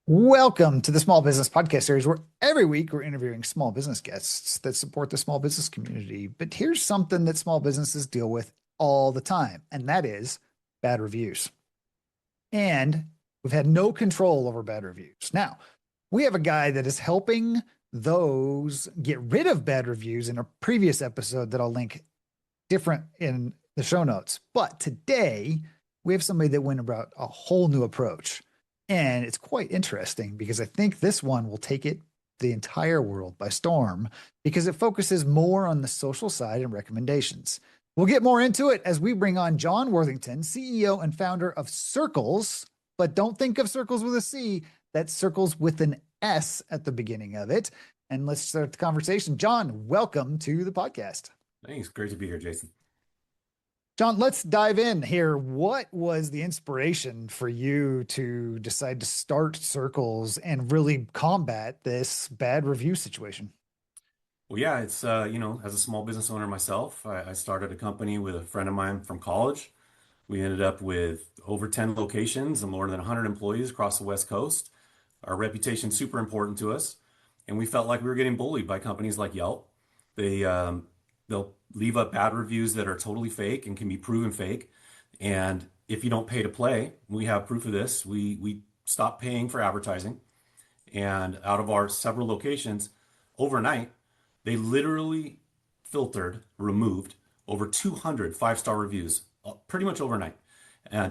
Welcome to the Small Business Podcast series, where every week we're interviewing small business guests that support the small business community. But here's something that small businesses deal with all the time, and that is bad reviews. And we've had no control over bad reviews. Now, we have a guy that is helping those get rid of bad reviews in a previous episode that I'll link different in the show notes. But today, we have somebody that went about a whole new approach. And it's quite interesting because I think this one will take it the entire world by storm because it focuses more on the social side and recommendations. We'll get more into it as we bring on John Worthington, CEO and founder of Sircles, but don't think of Circles with a C. That's Sircles with an S at the beginning of it. And let's start the conversation. John, welcome to the podcast. Thanks. Great to be here, Jason. John, let's dive in here. What was the inspiration for you to decide to start Sircles and really combat this bad review situation? Well, yeah, it's, as a small business owner myself, I started a company with a friend of mine from college. We ended up with over 10 locations and more than 100 employees across the West Coast. Our reputation's super important to us. And we felt like we were getting bullied by companies like Yelp. They'll leave up bad reviews that are totally fake and can be proven fake. And if you don't pay to play, we have proof of this. We stopped paying for advertising. And out of our several locations, overnight, they literally removed over 200 five-star reviews, pretty much overnight,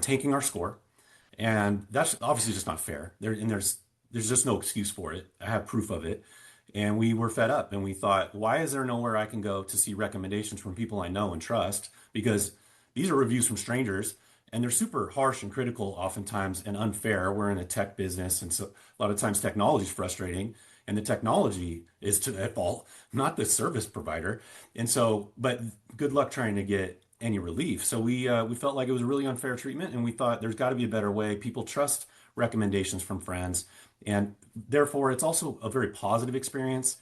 tanking our score. And that's obviously just not fair. There's just no excuse for it. I have proof of it. And we were fed up and we thought, why is there nowhere I can go to see recommendations from people I know and trust? Because these are reviews from strangers and they're super harsh and critical oftentimes and unfair. We're in a tech business, and so a lot of times technology is frustrating and the technology is at fault, not the service provider. And so, but good luck trying to get any relief. So we felt like it was a really unfair treatment, and we thought there's got to be a better way. People trust recommendations from friends, and therefore it's also a very positive experience.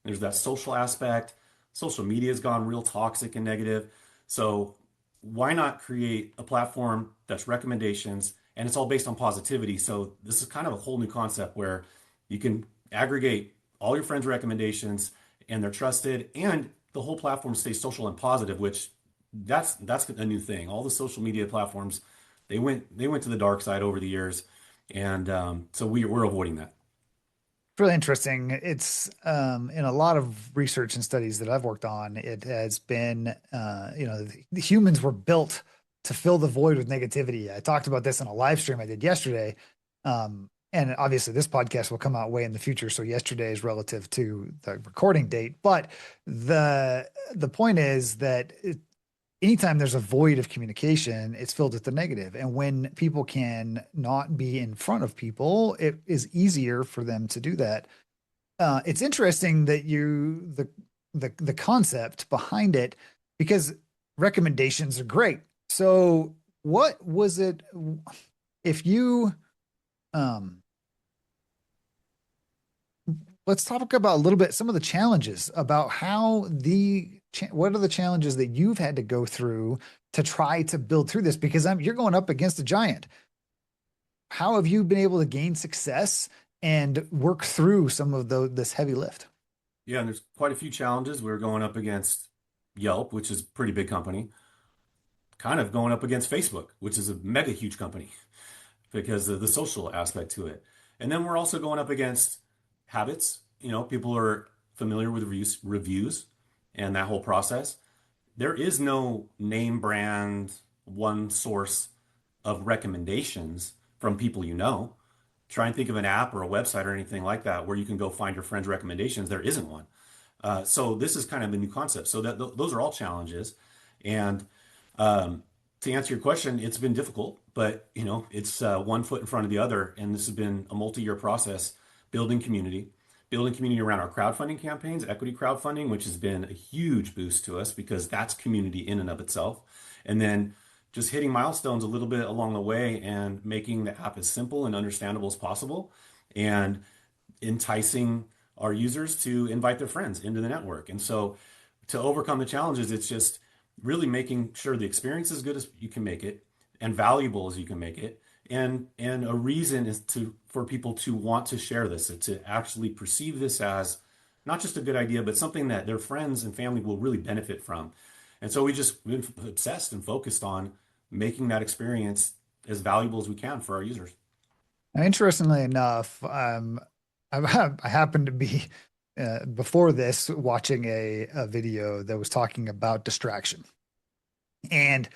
There's that social aspect. Social media has gone real toxic and negative. So why not create a platform that's recommendations and it's all based on positivity? So this is kind of a whole new concept where you can aggregate all your friends' recommendations and they're trusted, and the whole platform stays social and positive, which that's a new thing. All the social media platforms, they went to the dark side over the years, and so we're avoiding that. Really interesting. It's in a lot of research and studies that I've worked on, it has been, the humans were built to fill the void with negativity. I talked about this in a live stream I did yesterday. And obviously this podcast will come out way in the future. So yesterday is relative to the recording date. But the point is that anytime there's a void of communication, it's filled with the negative. And when people can not be in front of people, it is easier for them to do that. It's interesting that the concept behind it, because recommendations are great. So what was it if you um let's talk about a little bit some of the challenges about how what are the challenges that you've had to go through to try to build through this? Because you're going up against a giant. How have you been able to gain success and work through some of this heavy lift? Yeah, and there's quite a few challenges. We're going up against Yelp, which is a pretty big company, kind of going up against Facebook, which is a mega huge company because of the social aspect to it. And then we're also going up against habits. People are familiar with reviews and that whole process. There is no name brand, one source of recommendations from people you know. Try and think of an app or a website or anything like that where you can go find your friends' recommendations. There isn't one. So this is kind of a new concept. So those are all challenges. And to answer your question, it's been difficult, but it's one foot in front of the other. And this has been a multi-year process, building community around our crowdfunding campaigns, equity crowdfunding, which has been a huge boost to us because that's community in and of itself. And then just hitting milestones a little bit along the way and making the app as simple and understandable as possible and enticing our users to invite their friends into the network. And so to overcome the challenges, it's just really making sure the experience is as good as you can make it and valuable as you can make it, And a reason is for people to want to share this, to actually perceive this as not just a good idea, but something that their friends and family will really benefit from. And so we've been obsessed and focused on making that experience as valuable as we can for our users. Now, interestingly enough, I happened to be before this watching a video that was talking about distraction. And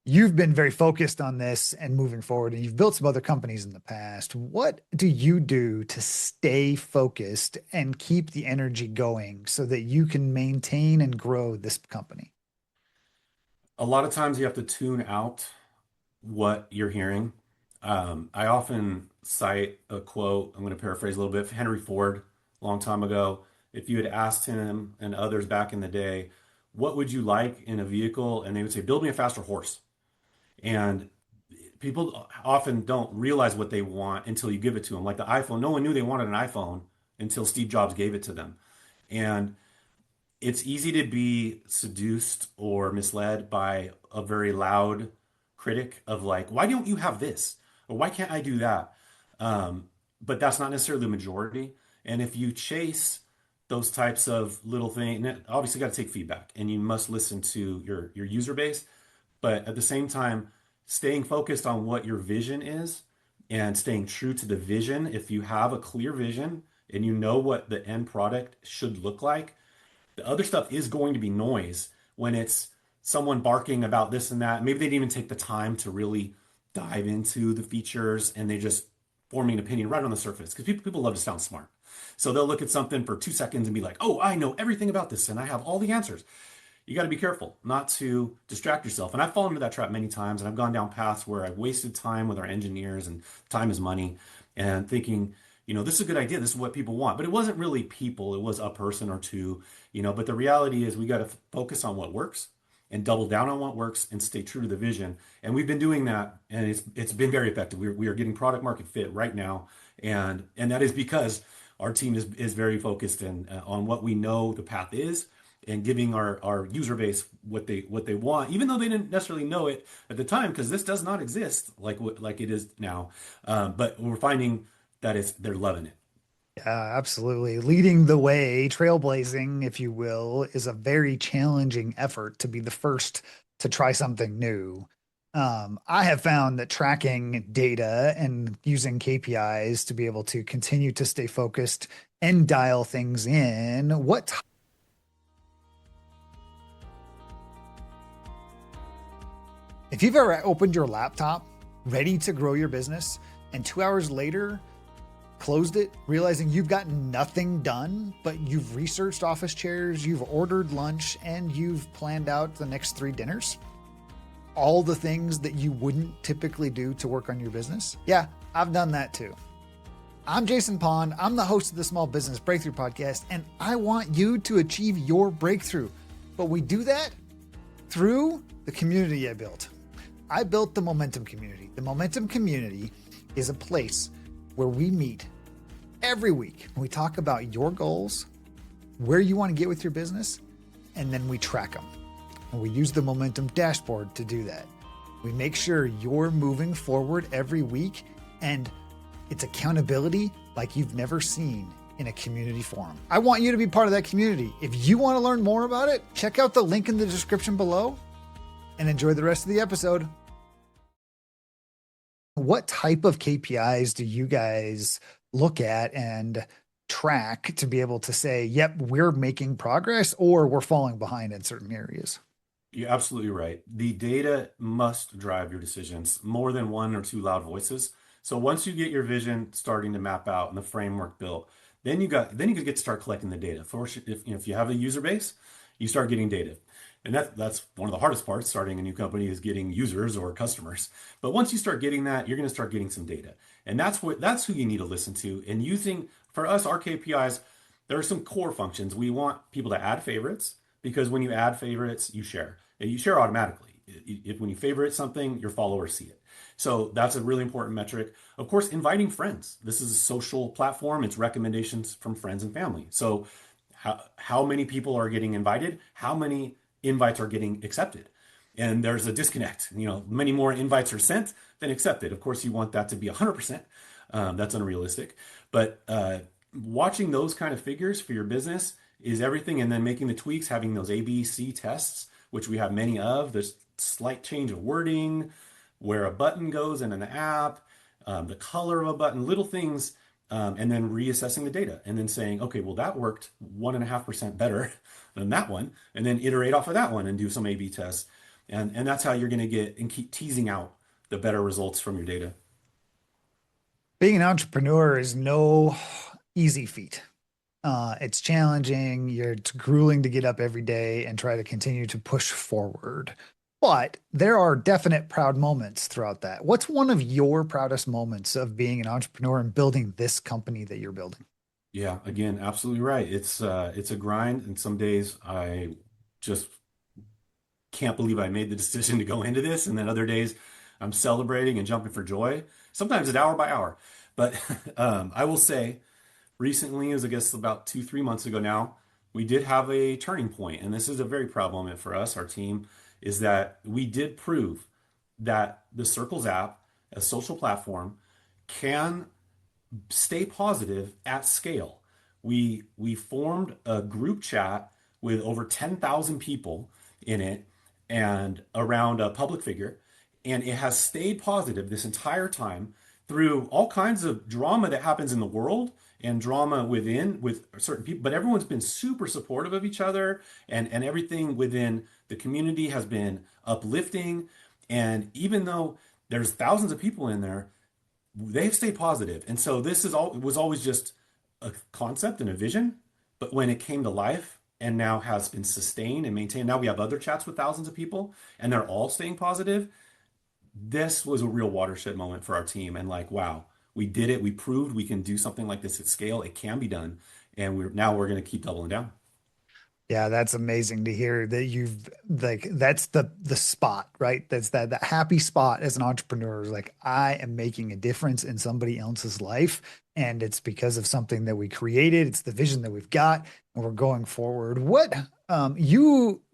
you've been very focused on this and moving forward, and you've built some other companies in the past. What do you do to stay focused and keep the energy going so that you can maintain and grow this company? A lot of times you have to tune out what you're hearing. I often cite a quote, I'm going to paraphrase a little bit, Henry Ford, a long time ago. If you had asked him and others back in the day, what would you like in a vehicle? And they would say, build me a faster horse. And people often don't realize what they want until you give it to them. Like the iPhone, no one knew they wanted an iPhone until Steve Jobs gave it to them. And it's easy to be seduced or misled by a very loud critic of like, why don't you have this? Or why can't I do that? But that's not necessarily the majority. And if you chase those types of little things, obviously got to take feedback and you must listen to your user base. But at the same time, staying focused on what your vision is and staying true to the vision, if you have a clear vision and you know what the end product should look like, the other stuff is going to be noise when it's someone barking about this and that. Maybe they didn't even take the time to really dive into the features and they just forming an opinion right on the surface because people love to sound smart. So they'll look at something for 2 seconds and be like, oh, I know everything about this and I have all the answers. You got to be careful not to distract yourself. And I've fallen into that trap many times, and I've gone down paths where I've wasted time with our engineers, and time is money, and thinking, this is a good idea. This is what people want. But it wasn't really people, it was a person or two, But the reality is we got to focus on what works and double down on what works and stay true to the vision. And we've been doing that, and it's been very effective. We are getting product market fit right now, and that is because our team is very focused on what we know the path is and giving our user base what they want, even though they didn't necessarily know it at the time, because this does not exist like it is now. But we're finding that they're loving it. Yeah, absolutely. Leading the way, trailblazing, if you will, is a very challenging effort to be the first to try something new. I have found that tracking data and using KPIs to be able to continue to stay focused and dial things in. If you've ever opened your laptop ready to grow your business and 2 hours later closed it, realizing you've gotten nothing done, but you've researched office chairs, you've ordered lunch, and you've planned out the next 3 dinners, all the things that you wouldn't typically do to work on your business. Yeah, I've done that too. I'm Jason Pond. I'm the host of the Small Business Breakthrough Podcast, and I want you to achieve your breakthrough. But we do that through the community I built. I built the Momentum Community. The Momentum Community is a place where we meet every week. We talk about your goals, where you want to get with your business, and then we track them. And we use the Momentum dashboard to do that. We make sure you're moving forward every week, and it's accountability like you've never seen in a community forum. I want you to be part of that community. If you want to learn more about it, check out the link in the description below and enjoy the rest of the episode. What type of KPIs do you guys look at and track to be able to say, yep, we're making progress or we're falling behind in certain areas? You're absolutely right. The data must drive your decisions more than one or two loud voices. So once you get your vision starting to map out and the framework built, then you get to start collecting the data. First, if you have a user base, you start getting data. And that's one of the hardest parts starting a new company is getting users or customers. But once you start getting that, you're going to start getting some data. And that's who you need to listen to. And using, for us, our KPIs, there are some core functions. We want people to add favorites because when you add favorites, you share. And you share automatically. When you favorite something, your followers see it. So that's a really important metric. Of course, inviting friends. This is a social platform. It's recommendations from friends and family. So how many people are getting invited? How many invites are getting accepted? And there's a disconnect. Many more invites are sent, then accept it. Of course, you want that to be 100%. That's unrealistic. But watching those kind of figures for your business is everything. And then making the tweaks, having those ABC tests, which we have many of. There's slight change of wording, where a button goes in an app, the color of a button, little things, and then reassessing the data and then saying, okay, well, that worked 1.5% better than that one, and then iterate off of that one and do some A/B tests. And that's how you're going to get and keep teasing out the better results from your data. Being an entrepreneur is no easy feat. It's challenging. It's grueling to get up every day and try to continue to push forward. But there are definite proud moments throughout that. What's one of your proudest moments of being an entrepreneur and building this company that you're building? Yeah, again, absolutely right. It's a grind, and some days I just can't believe I made the decision to go into this, and then other days I'm celebrating and jumping for joy. Sometimes it's hour by hour, but I will say recently, as I guess about 2, 3 months ago now, we did have a turning point, and this is a very proud moment for us, our team, is that we did prove that the Sircles app, a social platform, can stay positive at scale. We formed a group chat with over 10,000 people in it and around a public figure, and it has stayed positive this entire time through all kinds of drama that happens in the world and drama within with certain people, but everyone's been super supportive of each other, and everything within the community has been uplifting. And even though there's thousands of people in there, they've stayed positive. And so this is all, it was always just a concept and a vision, but when it came to life and now has been sustained and maintained, now we have other chats with thousands of people and they're all staying positive. This was a real watershed moment for our team. And like, wow, we did it. We proved we can do something like this at scale. It can be done. And we're going to keep doubling down. Yeah, that's amazing to hear that you've like that's the spot, right? That's that happy spot as an entrepreneur. Like I am making a difference in somebody else's life, and it's because of something that we created. It's the vision that we've got, and we're going forward. What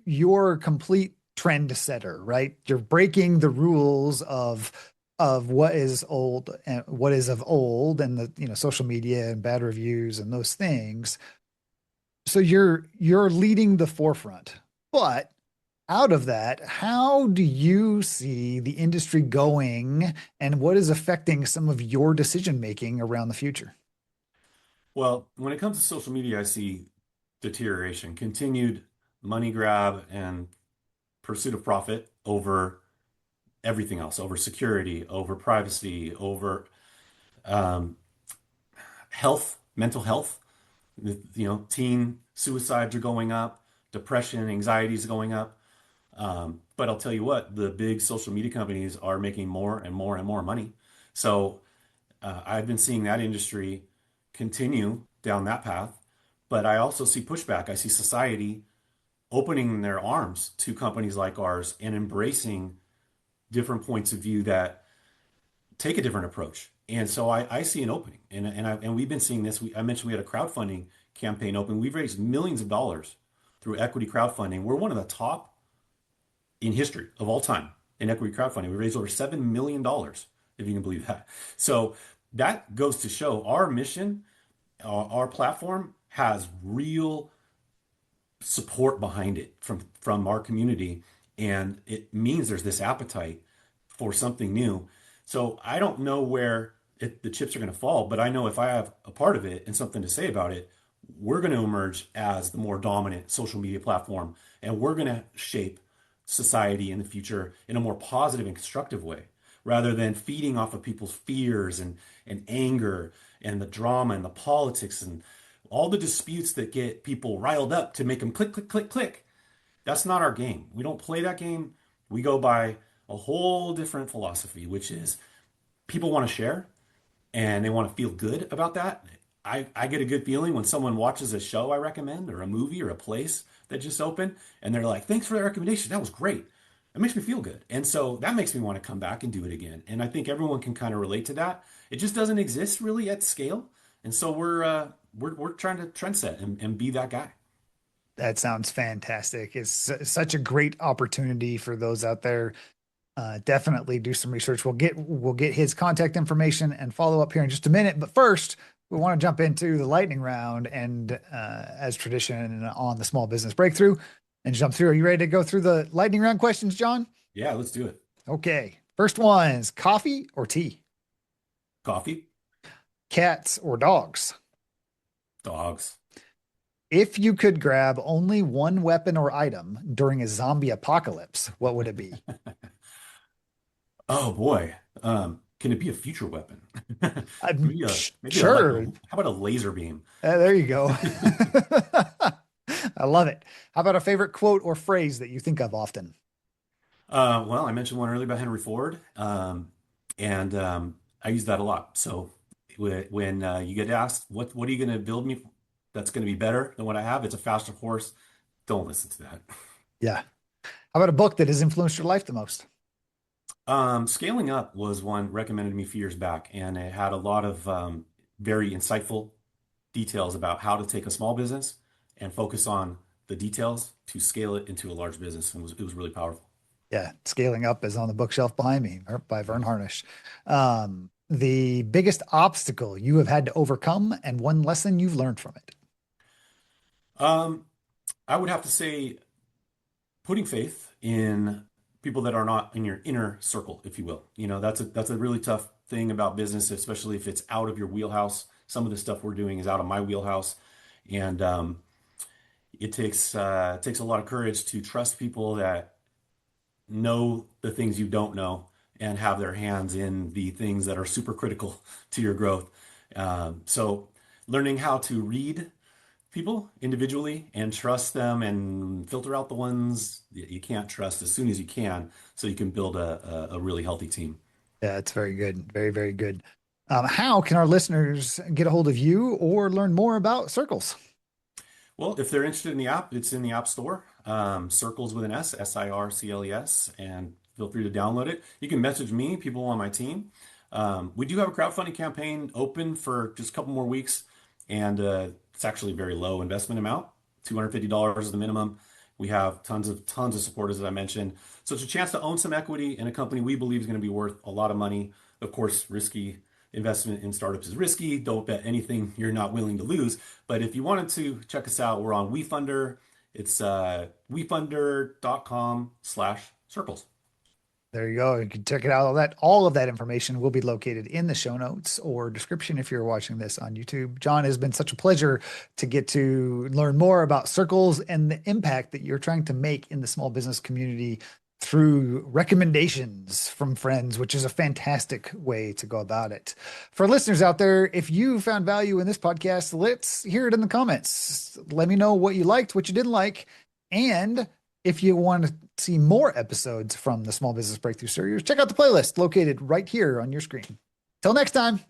you're a complete trend setter, right? You're breaking the rules of what is old and what is of old, and the social media and bad reviews and those things. So you're leading the forefront. But out of that, how do you see the industry going and what is affecting some of your decision making around the future? Well, when it comes to social media, I see deterioration, continued money grab and pursuit of profit over everything else, over security, over privacy, over um, health, mental health. Teen suicides are going up, depression, anxiety is going up. But I'll tell you what, the big social media companies are making more and more and more money. So I've been seeing that industry continue down that path. But I also see pushback. I see society opening their arms to companies like ours and embracing different points of view that take a different approach. And so I see an opening, and we've been seeing this. I mentioned we had a crowdfunding campaign open. We've raised millions of dollars through equity crowdfunding. We're one of the top in history of all time in equity crowdfunding. We raised over $7 million, if you can believe that. So that goes to show our mission, our platform has real support behind it from our community, and it means there's this appetite for something new. So I don't know where the chips are going to fall, but I know if I have a part of it and something to say about it, we're going to emerge as the more dominant social media platform, and we're going to shape society in the future in a more positive and constructive way, rather than feeding off of people's fears and anger and the drama and the politics and all the disputes that get people riled up to make them click, click, click, click. That's not our game. We don't play that game. We go by a whole different philosophy, which is people want to share and they want to feel good about that. I get a good feeling when someone watches a show I recommend or a movie or a place that just opened and they're like, thanks for the recommendation. That was great. That makes me feel good. And so that makes me want to come back and do it again. And I think everyone can kind of relate to that. It just doesn't exist really at scale. And so we're trying to trend set and be that guy. That sounds fantastic. It's such a great opportunity for those out there Definitely do some research. We'll get his contact information and follow up here in just a minute. But first, we want to jump into the lightning round and as tradition on the small business breakthrough and jump through. Are you ready to go through the lightning round questions, John? Yeah, let's do it. Okay. First one is coffee or tea? Coffee, Cats or dogs? dogs. If you could grab only one weapon or item during a zombie apocalypse, what would it be? Oh boy. Can it be a future weapon? Maybe Sure. how about a laser beam? There you go. I love it. How about a favorite quote or phrase that you think of often? Well, I mentioned one earlier about Henry Ford, and I use that a lot. So when you get asked, what are you going to build me that's going to be better than what I have? It's a faster horse. Don't listen to that. Yeah. How about a book that has influenced your life the most? Scaling Up was one recommended to me a few years back, and it had a lot of very insightful details about how to take a small business and focus on the details to scale it into a large business. And it was really powerful. Yeah, Scaling Up is on the bookshelf behind me by Vern Harnish. The biggest obstacle you have had to overcome and one lesson you've learned from it. Um, I would have to say putting faith in people that are not in your inner circle, if you will. That's a really tough thing about business, especially if it's out of your wheelhouse. Some of the stuff we're doing is out of my wheelhouse, and it takes a lot of courage to trust people that know the things you don't know and have their hands in the things that are super critical to your growth. So learning how to read people individually and trust them and filter out the ones that you can't trust as soon as you can so you can build a really healthy team. Yeah, it's very good. Very, very good. How can our listeners get a hold of you or learn more about Circles? Well, if they're interested in the app, it's in the App Store. Circles with an S, Sircles, and feel free to download it. You can message me, people on my team. We do have a crowdfunding campaign open for just a couple more weeks, and it's actually a very low investment amount. $250 is the minimum. We have tons of supporters, as I mentioned. So it's a chance to own some equity in a company we believe is going to be worth a lot of money. Of course, risky investment in startups is risky. Don't bet anything you're not willing to lose. But if you wanted to check us out, we're on WeFunder. It's wefunder.com/circles. There you go. You can check it out. All of that information will be located in the show notes or description if you're watching this on YouTube. John, has been such a pleasure to get to learn more about Circles and the impact that you're trying to make in the small business community through recommendations from friends, which is a fantastic way to go about it. For listeners out there, if you found value in this podcast, let's hear it in the comments. Let me know what you liked, what you didn't like, and if you want to see more episodes from the Small Business Breakthrough series, check out the playlist located right here on your screen. Till next time.